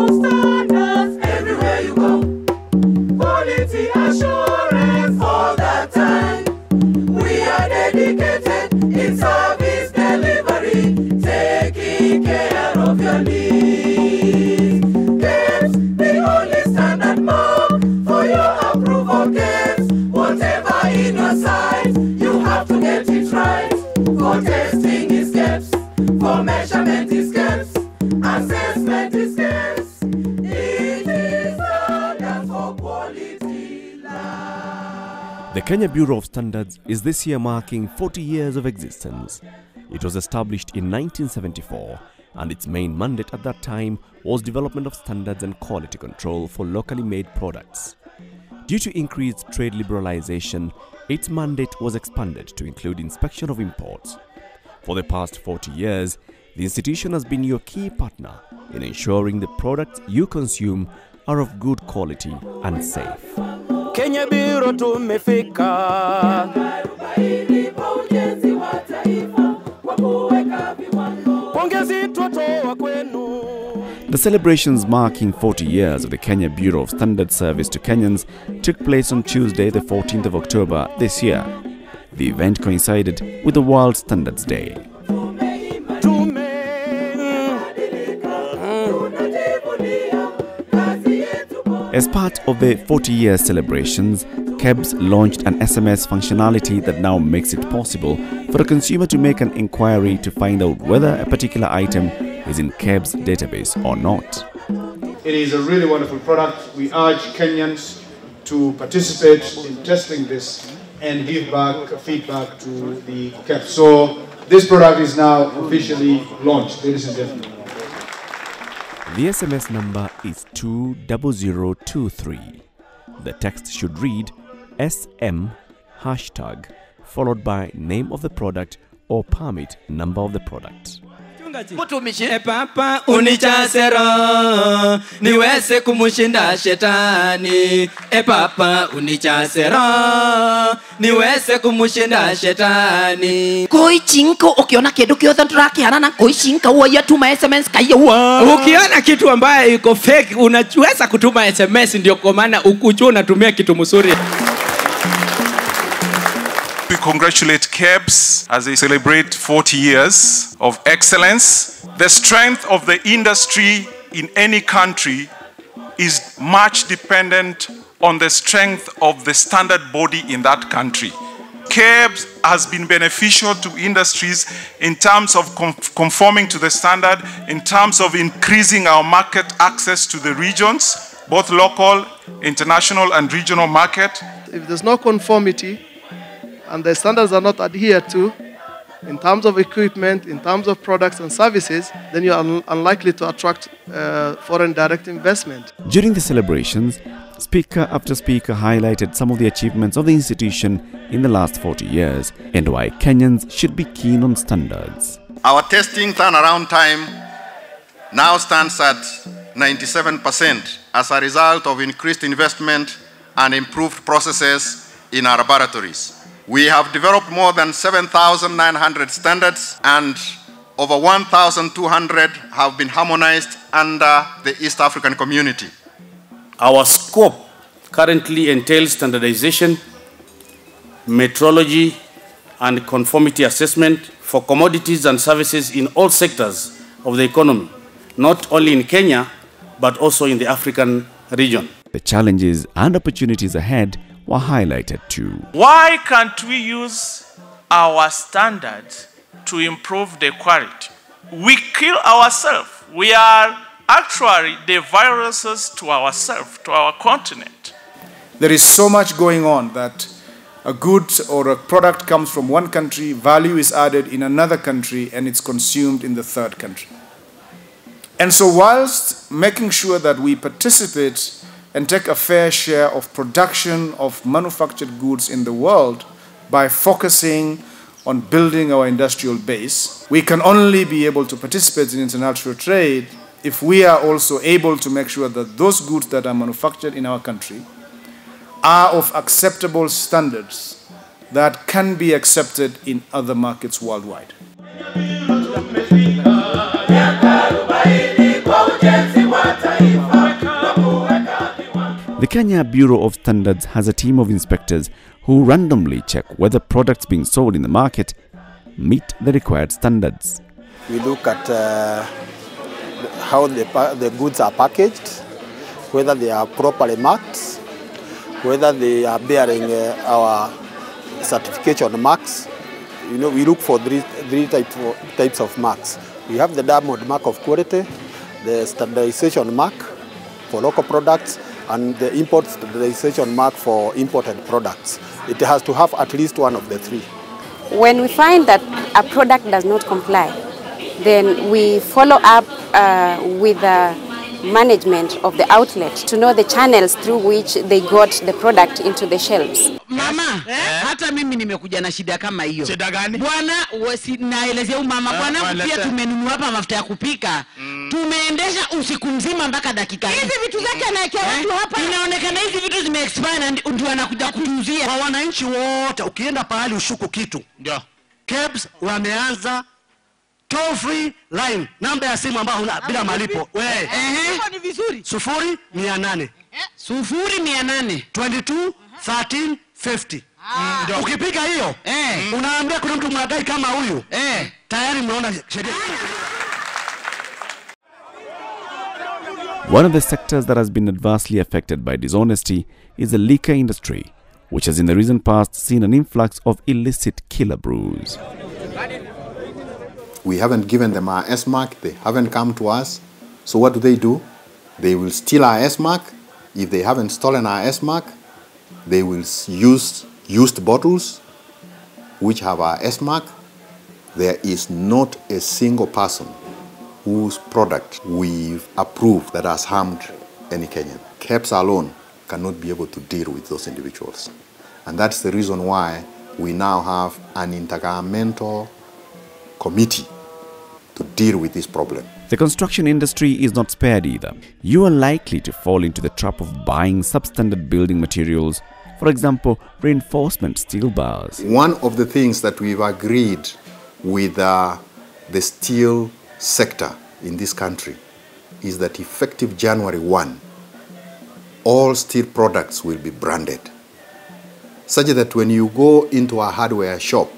standards everywhere you go. Quality assurance all the time. We are dedicated in service delivery, taking care of your needs. Kebs, the only standard mark for your approval. Kebs, whatever in your sight, you have to get it right. For testing is Kebs, for measurement is Kebs, assessment is Kebs. It is standard for quality lab. The Kenya Bureau of Standards is this year marking 40 years of existence. It was established in 1974, and its main mandate at that time was development of standards and quality control for locally made products. Due to increased trade liberalization, its mandate was expanded to include inspection of imports. For the past 40 years, the institution has been your key partner in ensuring the products you consume are of good quality and safe. Kenya Bureau tumefika. The celebrations marking 40 years of the Kenya Bureau of Standards service to Kenyans took place on Tuesday, the 14th of October this year. The event coincided with the World Standards Day. As part of the 40-year celebrations, Kebs launched an SMS functionality that now makes it possible for a consumer to make an inquiry to find out whether a particular item is in Kebs database or not. It is a really wonderful product. We urge Kenyans to participate in testing this and give back feedback to the Kebs. So this product is now officially launched, ladies and gentlemen. The SMS number is 20023. The text should read SM hashtag followed by name of the product or permit number of the product. Papa unichasera niweze kumushinda shetani. Papa unichasera niweze kumushinda shetani. Koi chinko ukiona kitu kiothe turakihana na koi chinka uya tuma SMS kayewa. Ukiona kitu ambaye iko fake unaweza kutuma SMS, ndio kwa maana ukujua unatumia kitu mzuri. We congratulate Kebs as they celebrate 40 years of excellence. The strength of the industry in any country is much dependent on the strength of the standard body in that country. Kebs has been beneficial to industries in terms of conforming to the standard, in terms of increasing our market access to the regions, both local, international and regional market. If there's no conformity, and the standards are not adhered to, in terms of equipment, in terms of products and services, then you are unlikely to attract foreign direct investment. During the celebrations, speaker after speaker highlighted some of the achievements of the institution in the last 40 years and why Kenyans should be keen on standards. Our testing turnaround time now stands at 97% as a result of increased investment and improved processes in our laboratories. We have developed more than 7,900 standards and over 1,200 have been harmonized under the East African community. Our scope currently entails standardization, metrology, and conformity assessment for commodities and services in all sectors of the economy, not only in Kenya, but also in the African region. The challenges and opportunities ahead were highlighted too. Why can't we use our standards to improve the quality? We kill ourselves. We are actually the viruses to ourselves, to our continent. There is so much going on that a good or a product comes from one country, value is added in another country, and it's consumed in the third country. And so whilst making sure that we participate and take a fair share of production of manufactured goods in the world by focusing on building our industrial base, we can only be able to participate in international trade if we are also able to make sure that those goods that are manufactured in our country are of acceptable standards that can be accepted in other markets worldwide. Kwa ujenzi wa taifa. Kenya Bureau of Standards has a team of inspectors who randomly check whether products being sold in the market meet the required standards. We look at how the goods are packaged, whether they are properly marked, whether they are bearing our certification marks. You know, we look for three types of marks. We have the diamond mark of quality, the standardization mark for local products, and the import standardization mark for imported products. It has to have at least one of the three. When we find that a product does not comply, then we follow up with the management of the outlet to know the channels through which they got the product into the shelves. Mama, hata mimi nimekuja na shida kama hiyo. Shida gani? Bwana, naelezea mama, bwana pia tumenunua hapa mafuta ya kupika. Tumeendesha usiku mzima mpaka dakika. Hizi vitu zake anaekea watu hapa. Inaonekana hizi vitu zime-expire na ndio anakuja kutuuzia. Kwa wananchi wote ukienda pahali ushuku kitu. Ndio. Kebs wameanza toll free line, namba ya simu ambayo bila malipo. Wewe. Ni vizuri. 0800. 0800 22 13 50. Ukipiga hiyo, unaambia kuna mtu mwadai kama huyu. Tayari mnaona sheria. One of the sectors that has been adversely affected by dishonesty is the liquor industry, which has in the recent past seen an influx of illicit killer brews. We haven't given them our S-mark, they haven't come to us. So what do? They will steal our S-mark. If they haven't stolen our S-mark, they will use used bottles which have our S-mark. There is not a single person whose product we've approved that has harmed any Kenyan. Kebs alone cannot be able to deal with those individuals. And that's the reason why we now have an intergovernmental committee to deal with this problem. The construction industry is not spared either. You are likely to fall into the trap of buying substandard building materials, for example, reinforcement steel bars. One of the things that we've agreed with the steel sector in this country is that effective January 1, all steel products will be branded, such that when you go into a hardware shop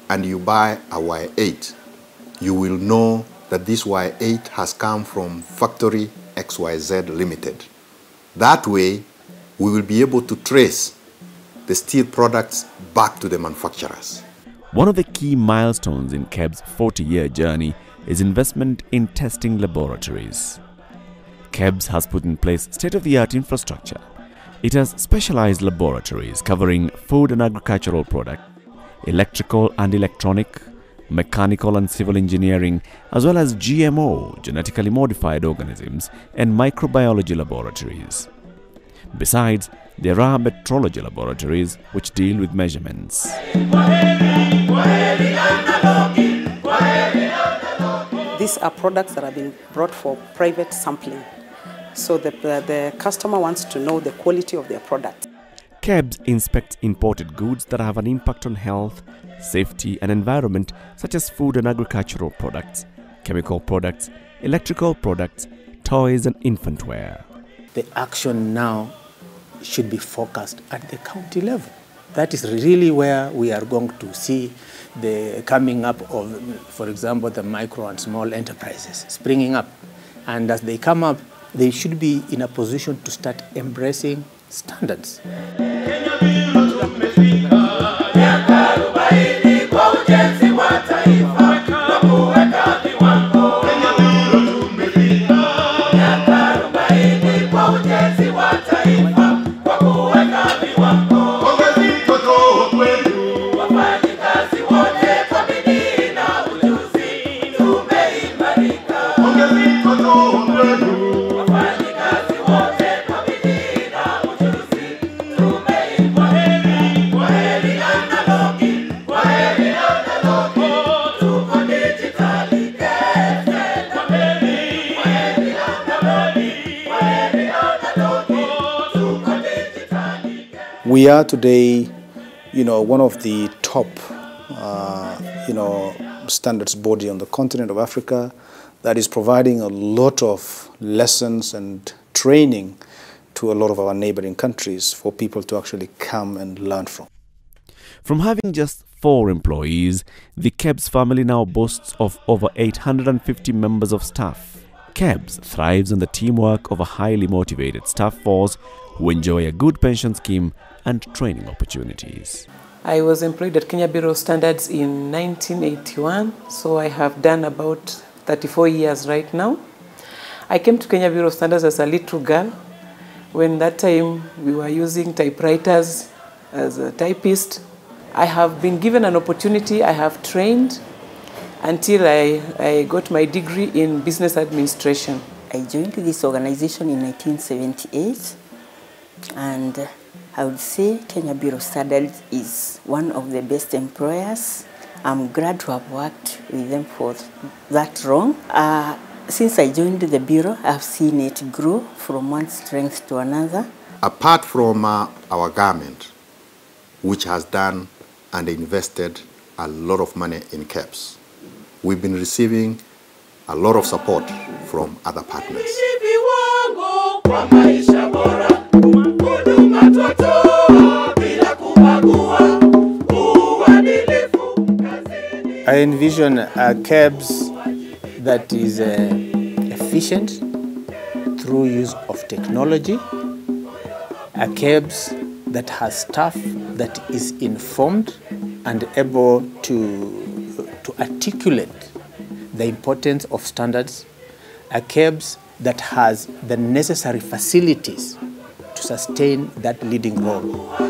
and you buy a Y8, you will know that this Y8 has come from factory XYZ Limited. That way, we will be able to trace the steel products back to the manufacturers. One of the key milestones in Kebs' 40-year journey is investment in testing laboratories. Kebs has put in place state-of-the-art infrastructure. It has specialized laboratories covering food and agricultural products, electrical and electronic, mechanical and civil engineering, as well as GMO, genetically modified organisms, and microbiology laboratories. Besides, there are metrology laboratories which deal with measurements. These are products that have been brought for private sampling. So the customer wants to know the quality of their product. Kebs inspects imported goods that have an impact on health, safety and environment, such as food and agricultural products, chemical products, electrical products, toys and infant wear. The action now should be focused at the county level. That is really where we are going to see the coming up of, for example, the micro and small enterprises springing up. And as they come up, they should be in a position to start embracing standards. We are today, one of the top, standards body on the continent of Africa that is providing a lot of lessons and training to a lot of our neighboring countries for people to actually come and learn from. From having just 4 employees, the Kebs family now boasts of over 850 members of staff. Kebs thrives on the teamwork of a highly motivated staff force who enjoy a good pension scheme and training opportunities. I was employed at Kenya Bureau of Standards in 1981, so I have done about 34 years right now. I came to Kenya Bureau of Standards as a little girl. When that time we were using typewriters as a typist. I have been given an opportunity, I have trained until I got my degree in business administration. I joined this organization in 1978, and I would say Kenya Bureau of Standards is one of the best employers. I'm glad to have worked with them for that long. Since I joined the Bureau, I've seen it grow from one strength to another. Apart from our government, which has done and invested a lot of money in Kebs, we've been receiving a lot of support from other partners. I envision a Kebs that is efficient through use of technology, a Kebs that has staff that is informed and able to articulate the importance of standards, a Kebs that has the necessary facilities to sustain that leading role.